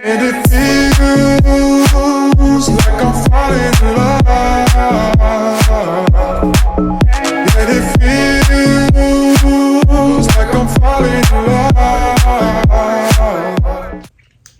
And it feels like I'm falling in love. And it feels like I'm falling in love.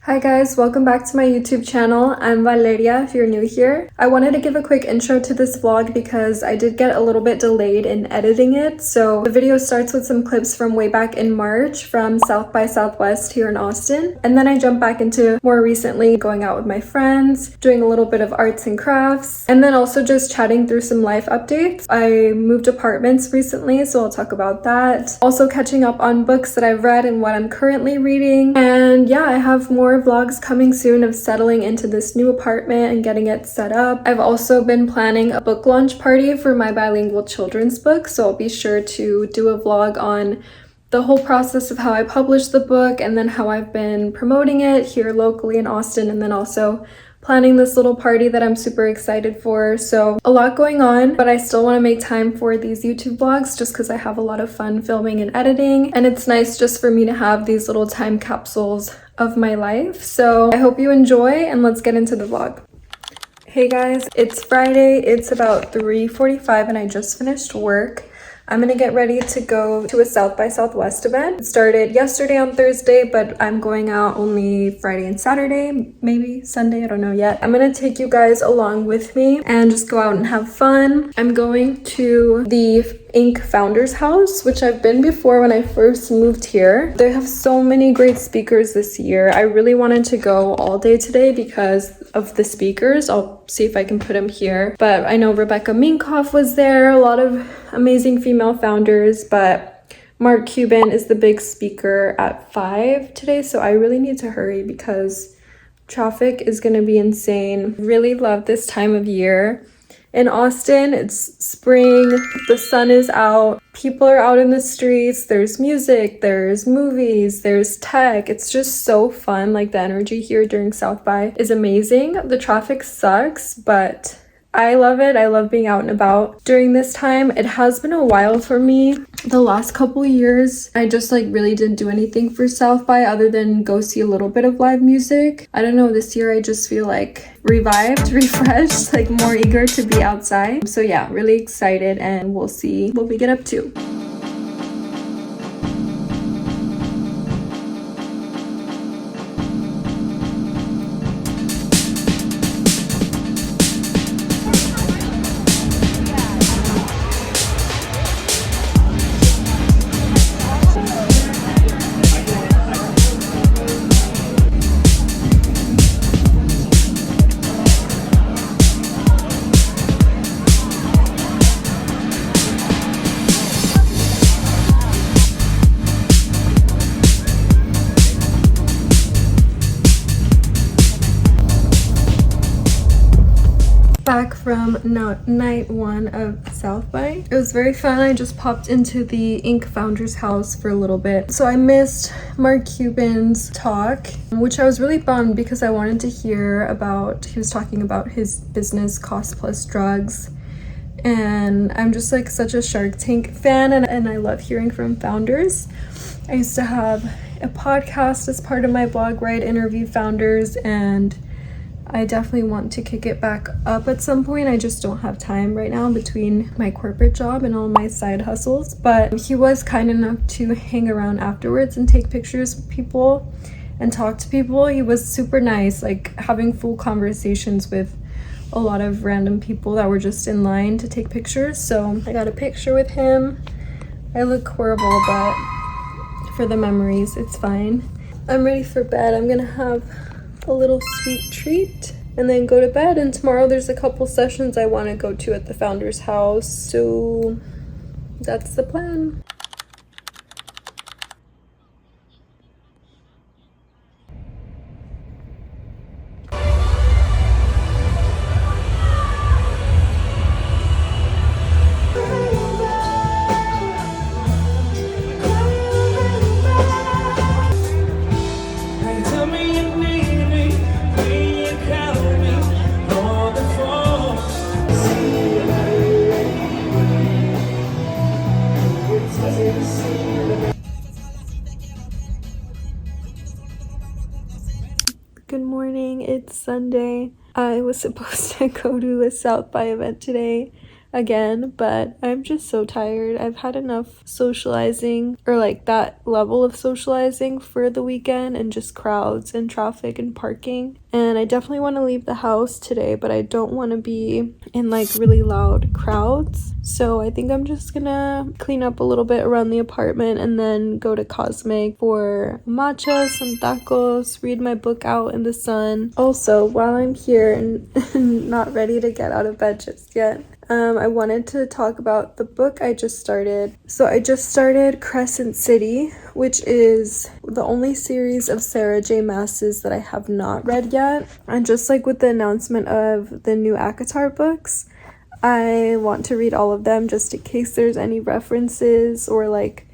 Hi guys, welcome back to my YouTube channel. I'm Valeria if you're new here. I wanted to give a quick intro to this vlog because I did get a little bit delayed in editing it. So the video starts with some clips from way back in March from South by Southwest here in Austin. And then I jump back into more recently going out with my friends, doing a little bit of arts and crafts, and then also just chatting through some life updates. I moved apartments recently, so I'll talk about that. Also catching up on books that I've read and what I'm currently reading. And yeah, I have more vlogs coming soon of settling into this new apartment and getting it set up. I've also been planning a book launch party for my bilingual children's book, so I'll be sure to do a vlog on the whole process of how I published the book and then how I've been promoting it here locally in Austin, and then also planning this little party that I'm super excited for. So a lot going on, but I still want to make time for these YouTube vlogs just because I have a lot of fun filming and editing, and it's nice just for me to have these little time capsules of my life. So I hope you enjoy, and let's get into the vlog. Hey guys, it's Friday. It's about 3:45 and I just finished work. I'm gonna get ready to go to a South by Southwest event. It started yesterday on Thursday, but I'm going out only Friday and Saturday, maybe Sunday, I don't know yet. I'm gonna take you guys along with me and just go out and have fun. I'm going to the Ink Founders House, which I've been before when I first moved here. They have so many great speakers this year. I really wanted to go all day today because of the speakers. I'll see if I can put them here. But I know Rebecca Minkoff was there, a lot of amazing female founders, but Mark Cuban is the big speaker at 5 today, so I really need to hurry because traffic is gonna be insane. Really love this time of year. In Austin, it's spring, the sun is out, people are out in the streets, there's music, there's movies, there's tech. It's just so fun. Like, the energy here during South by is amazing. The traffic sucks, but I love it. I love being out and about during this time. It has been a while for me. The last couple years, I just really didn't do anything for South by other than go see a little bit of live music. I don't know, this year I just feel revived, refreshed, more eager to be outside. So yeah, really excited, and we'll see what we get up to. Back from night one of South by. It was very fun. I just popped into the Ink Founders House for a little bit. So I missed Mark Cuban's talk, which I was really bummed because I wanted to hear about, he was talking about his business Cost Plus Drugs. And I'm just such a Shark Tank fan, and I love hearing from founders. I used to have a podcast as part of my blog where I'd interview founders, and I definitely want to kick it back up at some point. I just don't have time right now between my corporate job and all my side hustles. But he was kind enough to hang around afterwards and take pictures with people and talk to people. He was super nice, having full conversations with a lot of random people that were just in line to take pictures. So I got a picture with him. I look horrible, but for the memories, it's fine. I'm ready for bed. I'm gonna have a little sweet treat and then go to bed, and tomorrow there's a couple sessions I want to go to at the Founders House, so that's the plan. Good morning, it's Sunday. I was supposed to go to a South by event today again, but I'm just so tired. I've had enough socializing, or like that level of socializing for the weekend, and just crowds and traffic and parking. And I definitely want to leave the house today, but I don't want to be in like really loud crowds. So I think I'm just gonna clean up a little bit around the apartment and then go to Cosmic for matcha, some tacos, read my book out in the sun. Also, while I'm here and not ready to get out of bed just yet, I wanted to talk about the book I just started. So I just started Crescent City, which is the only series of Sarah J Maas's that I have not read yet. And just like with the announcement of the new ACOTAR books, I want to read all of them just in case there's any references or like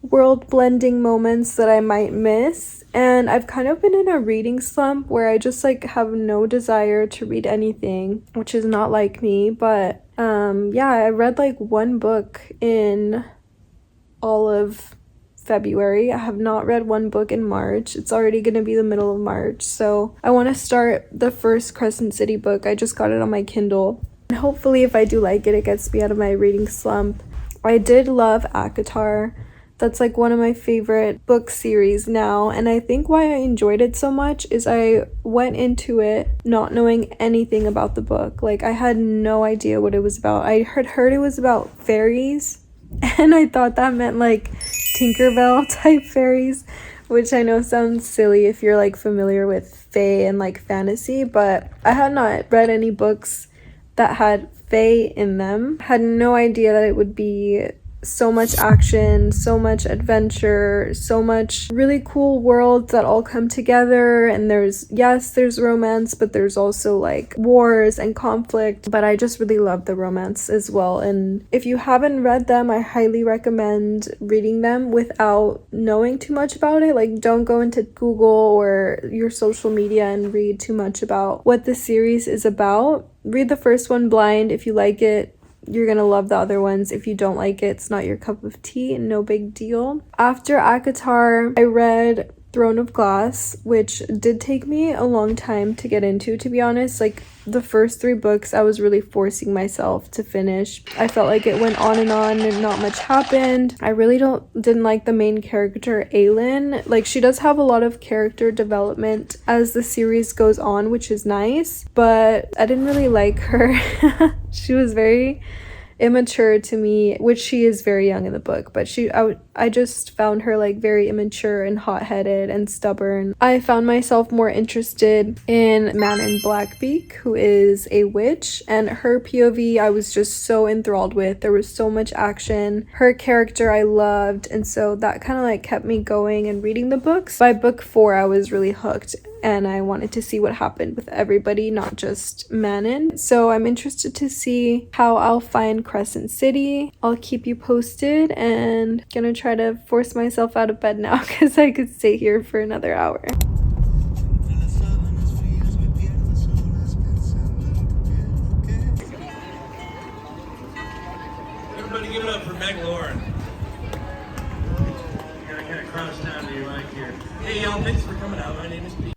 world blending moments that I might miss. And I've kind of been in a reading slump where I just like have no desire to read anything, which is not like me. But yeah, I read like one book in all of February. I have not read one book in March. It's already gonna be the middle of March, so I want to start the first Crescent City book. I just got it on my Kindle, and hopefully if I do like it, it gets me out of my reading slump. I did love ACOTAR. That's like one of my favorite book series now, and I think why I enjoyed it so much is I went into it not knowing anything about the book. Like I had no idea what it was about. I had heard it was about fairies, and I thought that meant like Tinkerbell type fairies, which I know sounds silly if you're like familiar with fae and like fantasy, but I had not read any books that had fae in them. Had no idea that it would be so much action, so much adventure, so much really cool worlds that all come together. And there's romance, but there's also like wars and conflict. But I just really love the romance as well. And if you haven't read them, I highly recommend reading them without knowing too much about it. Like don't go into Google or your social media and read too much about what the series is about. Read the first one blind. If you like it, you're gonna love the other ones. If you don't like it, it's not your cup of tea, no big deal. After ACOTAR, I read Throne of Glass, which did take me a long time to get into, to be honest. Like the first 3 books I was really forcing myself to finish. I felt like it went on and not much happened. I really didn't like the main character, Aylin. Like she does have a lot of character development as the series goes on, which is nice, but I didn't really like her. She was very immature to me, which she is very young in the book, but I just found her like very immature and hot-headed and stubborn. I found myself more interested in Manon Blackbeak, who is a witch, and her POV I was just so enthralled with. There was so much action. Her character I loved, and so that kind of like kept me going and reading the books. By book 4 I was really hooked, and I wanted to see what happened with everybody, not just Manon. So I'm interested to see how I'll find Crescent City. I'll keep you posted, and gonna try to force myself out of bed now because I could stay here for another hour. Everybody give it up for Meg Lauren. I gotta kind of crouch down to your mic here. Hey y'all, thanks for coming out. My name is Pete.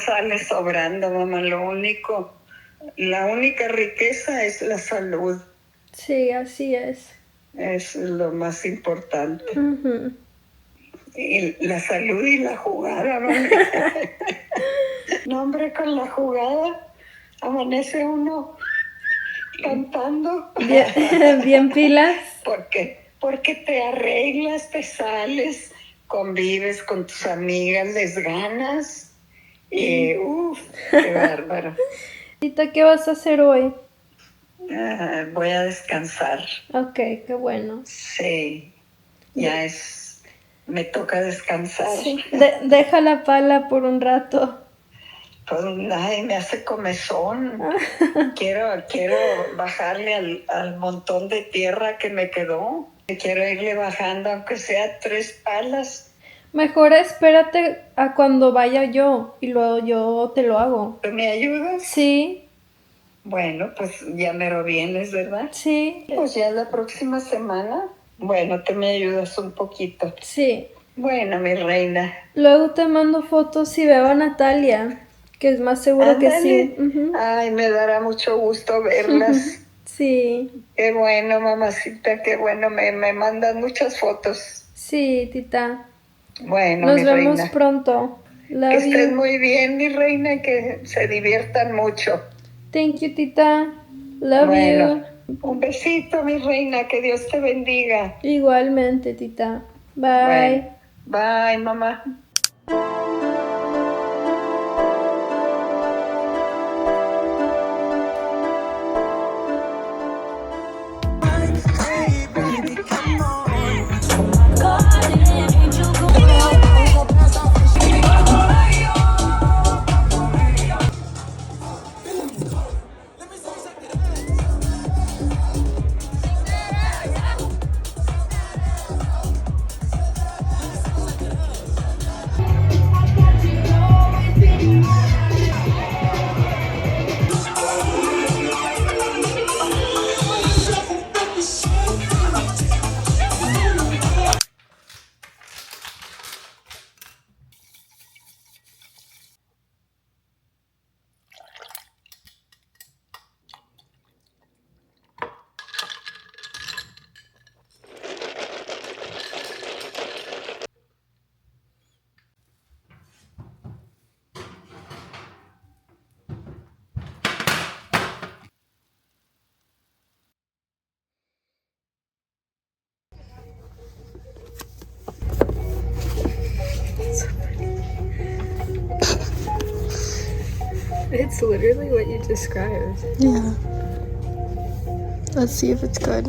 sale sobrando, mamá. La única riqueza es la salud. Sí, así es. Es lo más importante. Ujú. Y la salud y la jugada, mami. No, hombre, con la jugada amanece uno cantando. Bien, bien pilas. Porque te arreglas, te sales, convives con tus amigas, les ganas. Y qué bárbaro. Tita, ¿qué vas a hacer hoy? Voy a descansar. Ok, qué bueno. Sí, me toca descansar. Sí. Deja la pala por un rato. Pues, me hace comezón. Quiero bajarle al montón de tierra que me quedó. Quiero irle bajando, aunque sea 3 palas. Mejor espérate a cuando vaya yo y luego yo te lo hago. ¿Tú me ayudas? Sí, Bueno, pues ya mero vienes, ¿verdad? sí, Pues ya la próxima semana. Bueno, te me ayudas un poquito. sí. Bueno, mi reina. Luego te mando fotos si veo a Natalia, que es más seguro que sí. Ándale. Ujú. Ay, me dará mucho gusto verlas. Sí, Qué bueno, mamacita, qué bueno. Me mandan muchas fotos. sí, Tita. Bueno, Nos mi vemos reina. pronto. Que Love estés you. muy bien, mi reina, y que se diviertan mucho. Thank you, Tita. Love Bueno, you. un besito, mi reina, que Dios te bendiga. Igualmente, Tita. Bye. Bueno, bye, mamá. It's literally what you described. Yeah. Let's see if it's good.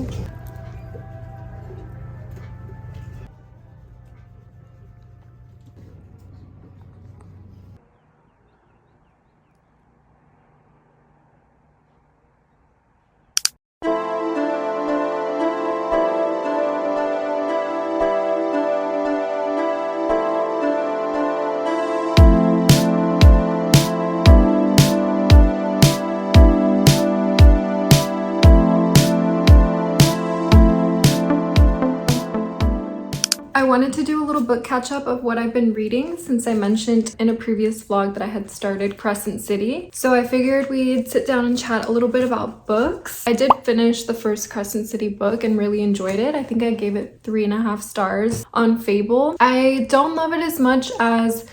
I wanted to do a little book catch up of what I've been reading since I mentioned in a previous vlog that I had started Crescent City. So I figured we'd sit down and chat a little bit about books. I did finish the first Crescent City book and really enjoyed it. I think I gave it 3.5 stars on Fable. I don't love it as much as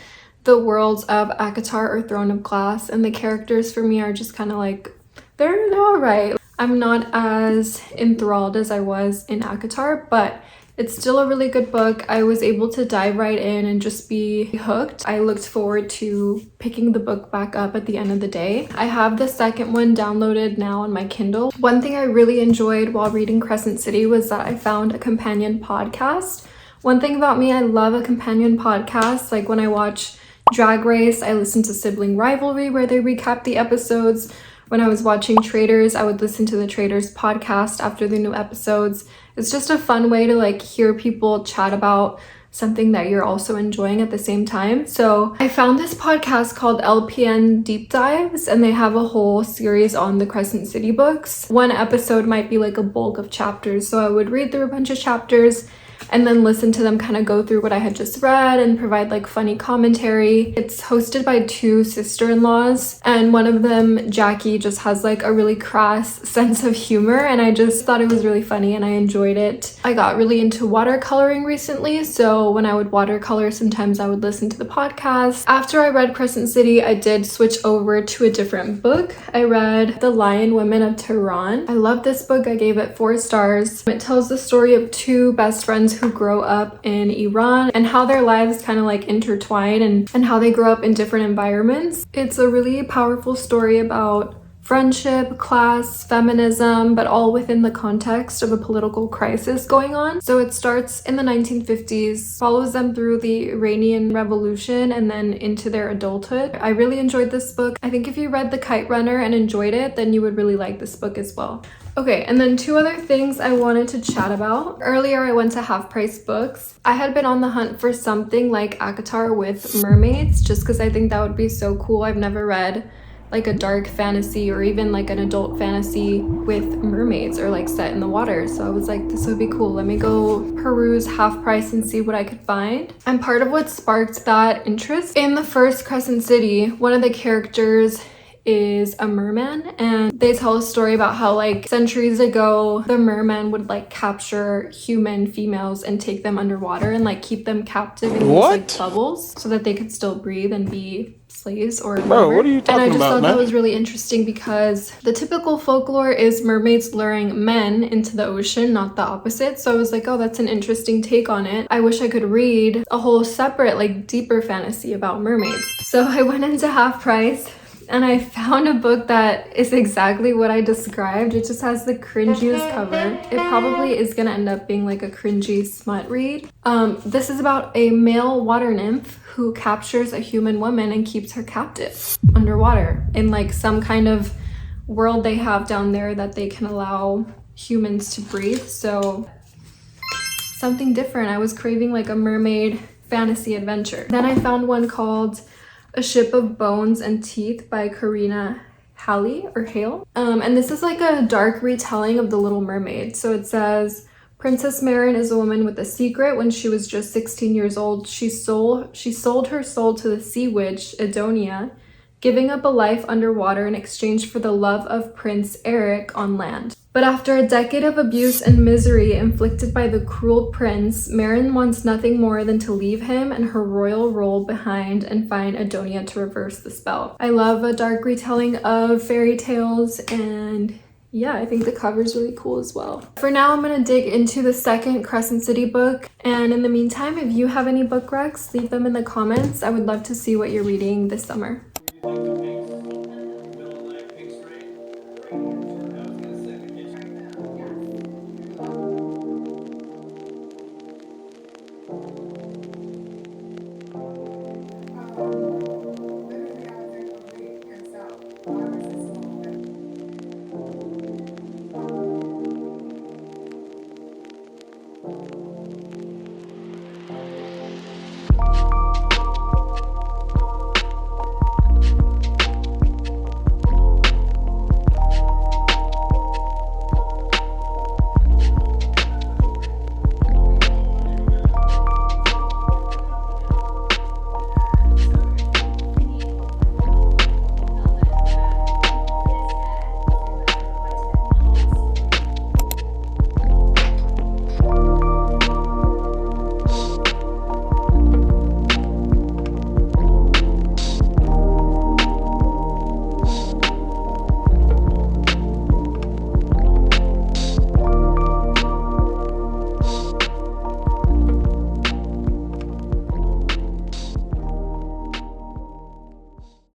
the worlds of ACOTAR or Throne of Glass, and the characters for me are just kind of like, they're alright. I'm not as enthralled as I was in ACOTAR, but it's still a really good book. I was able to dive right in and just be hooked. I looked forward to picking the book back up at the end of the day. I have the second one downloaded now on my Kindle. One thing I really enjoyed while reading Crescent City was that I found a companion podcast. One thing about me, I love a companion podcast. Like when I watch Drag Race, I listen to Sibling Rivalry where they recap the episodes. When I was watching Traders, I would listen to the Traders podcast after the new episodes. It's just a fun way to like hear people chat about something that you're also enjoying at the same time. So I found this podcast called LPN Deep Dives, and they have a whole series on the Crescent City books. One episode might be like a bulk of chapters, so I would read through a bunch of chapters and then listen to them kind of go through what I had just read and provide like funny commentary. It's hosted by two sister-in-laws, and one of them, Jackie, just has like a really crass sense of humor, and I just thought it was really funny and I enjoyed it. I got really into watercoloring recently, so when I would watercolor, sometimes I would listen to the podcast. After I read Crescent City, I did switch over to a different book. I read The Lion Women of Tehran. I love this book. I gave it 4 stars. It tells the story of two best friends who grow up in Iran and how their lives kind of like intertwine and how they grow up in different environments. It's a really powerful story about friendship, class, feminism, but all within the context of a political crisis going on. So it starts in the 1950s, follows them through the Iranian Revolution, and then into their adulthood. I really enjoyed this book. I think if you read The Kite Runner and enjoyed it, then you would really like this book as well. Okay, and then 2 other things I wanted to chat about. Earlier, I went to Half Price Books. I had been on the hunt for something like ACOTAR with mermaids, just because I think that would be so cool. I've never read like a dark fantasy or even like an adult fantasy with mermaids or like set in the water. So I was like, this would be cool. Let me go peruse Half Price and see what I could find. And part of what sparked that interest, in the first Crescent City, one of the characters is a merman, and they tell a story about how like centuries ago the merman would like capture human females and take them underwater and like keep them captive in these like bubbles so that they could still breathe and be slaves or whatever. Bro, what are you talking about, And I just thought man? that was really interesting because the typical folklore is mermaids luring men into the ocean, not the opposite. So I was like, oh, that's an interesting take on it. I wish I could read a whole separate like deeper fantasy about mermaids. So I went into Half Price and I found a book that is exactly what I described. It just has the cringiest cover. It probably is gonna end up being like a cringy smut read. This is about a male water nymph who captures a human woman and keeps her captive underwater in like some kind of world they have down there that they can allow humans to breathe. So something different. I was craving like a mermaid fantasy adventure. Then I found one called A Ship of Bones and Teeth by Karina Hale. And this is like a dark retelling of The Little Mermaid. So it says, Princess Marin is a woman with a secret. When she was just 16 years old, she sold her soul to the sea witch Edonia, giving up a life underwater in exchange for the love of Prince Eric on land. But after a decade of abuse and misery inflicted by the cruel prince, Marin wants nothing more than to leave him and her royal role behind and find Edonia to reverse the spell. I love a dark retelling of fairy tales, and yeah, I think the cover is really cool as well. For now, I'm gonna dig into the second Crescent City book, and in the meantime, if you have any book recs, leave them in the comments. I would love to see what you're reading this summer.